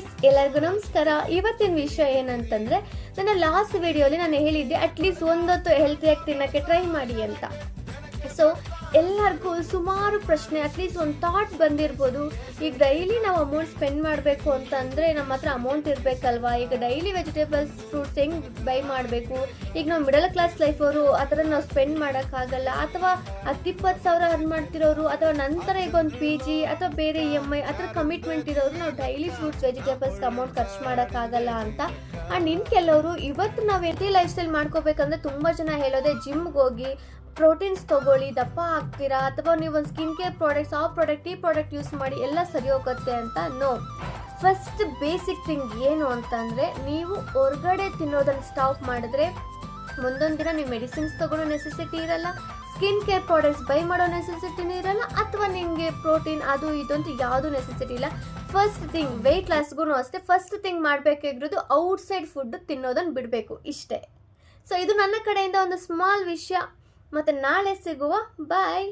Guys, ಎಲ್ಲರಿಗೂ ನಮಸ್ಕಾರ. ಇವತ್ತಿನ ವಿಷಯ ಏನಂತಂದ್ರೆ, ನನ್ನ ಲಾಸ್ಟ್ ವಿಡಿಯೋಲಿ ನಾನು ಹೇಳಿದ್ದೆ ಅಟ್ಲೀಸ್ಟ್ ಒಂದೊತ್ತು ಹೆಲ್ತಿಯಾಗಿ ತಿನ್ನಕ್ಕೆ ಟ್ರೈ ಮಾಡಿ ಅಂತ. ಸೊ ಎಲ್ಲರಿಗೂ ಸುಮಾರು ಪ್ರಶ್ನೆ, ಅಟ್ಲೀಸ್ಟ್ ಒಂದು ಥಾಟ್ ಬಂದಿರ್ಬೋದು. ಈಗ ಡೈಲಿ ನಾವು ಅಮೌಂಟ್ ಸ್ಪೆಂಡ್ ಮಾಡಬೇಕು ಅಂತಂದರೆ ನಮ್ಮ ಹತ್ರ ಅಮೌಂಟ್ ಇರಬೇಕಲ್ವಾ? ಈಗ ಡೈಲಿ ವೆಜಿಟೇಬಲ್ಸ್ ಫ್ರೂಟ್ಸ್ ಹೆಂಗೆ ಬೈ ಮಾಡಬೇಕು? ಈಗ ನಾವು ಮಿಡಲ್ ಕ್ಲಾಸ್ ಲೈಫ್ ಅವರು ಆ ಥರ ನಾವು ಸ್ಪೆಂಡ್ ಮಾಡೋಕ್ಕಾಗಲ್ಲ. ಅಥವಾ 10-20 ಅರ್ನ್ ಮಾಡ್ತಿರೋರು, ಅಥವಾ ನಂತರ ಈಗ ಒಂದು PG ಅಥವಾ ಬೇರೆ EMI ಆ ಥರ ಕಮಿಟ್ಮೆಂಟ್ ಇರೋರು ನಾವು ಡೈಲಿ ಫ್ರೂಟ್ಸ್ ವೆಜಿಟೇಬಲ್ಸ್ಗೆ ಅಮೌಂಟ್ ಖರ್ಚು ಮಾಡೋಕ್ಕಾಗಲ್ಲ ಅಂತ. ಆ್ಯಂಡ್ ಇನ್ನು ಕೆಲವರು ಇವತ್ತು ನಾವು ಹೆಲ್ತಿ ಲೈಫ್ ಸ್ಟೈಲ್ ಮಾಡ್ಕೋಬೇಕಂದ್ರೆ ತುಂಬ ಜನ ಹೇಳೋದೆ ಜಿಮ್ಗೆ ಹೋಗಿ ಪ್ರೋಟೀನ್ಸ್ ತೊಗೊಳ್ಳಿ, ದಪ್ಪ ಆಗ್ತೀರಾ, ಅಥವಾ ನೀವು ಒಂದು ಸ್ಕಿನ್ ಕೇರ್ ಪ್ರಾಡಕ್ಟ್ಸ್ ಆ ಪ್ರಾಡಕ್ಟ್ ಈ ಪ್ರಾಡಕ್ಟ್ ಯೂಸ್ ಮಾಡಿ ಎಲ್ಲ ಸರಿ ಹೋಗುತ್ತೆ ಅಂತ. ನೋ, ಫಸ್ಟ್ ಬೇಸಿಕ್ ಥಿಂಗ್ ಏನು ಅಂತಂದರೆ, ನೀವು ಹೊರಗಡೆ ತಿನ್ನೋದನ್ನು ಸ್ಟಾಪ್ ಮಾಡಿದ್ರೆ ಮುಂದೊಂದು ದಿನ ನೀವು ಮೆಡಿಸಿನ್ಸ್ ತೊಗೊಳ್ಳೋ ನೆಸೆಸಿಟಿ ಇರಲ್ಲ, ಸ್ಕಿನ್ ಕೇರ್ ಪ್ರಾಡಕ್ಟ್ಸ್ ಬೈ ಮಾಡೋ ನೆಸೆಸಿಟಿನೂ ಇರಲ್ಲ, ಅಥವಾ ನಿಮಗೆ ಪ್ರೋಟೀನ್ ಅದು ಇದು ಅಂತ ಯಾವುದೂ ನೆಸೆಸಿಟಿ ಇಲ್ಲ. ಫಸ್ಟ್ ಥಿಂಗ್, ವೆಯ್ಟ್ ಲಾಸ್ಗೂ ಅಷ್ಟೇ, ಫಸ್ಟ್ ಥಿಂಗ್ ಮಾಡಬೇಕಾಗಿರೋದು ಔಟ್ಸೈಡ್ ಫುಡ್ ತಿನ್ನೋದನ್ನು ಬಿಡಬೇಕು, ಇಷ್ಟೇ. ಸೊ ಇದು ನನ್ನ ಕಡೆಯಿಂದ ಒಂದು ಸ್ಮಾಲ್ ವಿಷಯ. ಮತ್ತು ನಾಳೆ ಸಿಗುವ. ಬಾಯ್.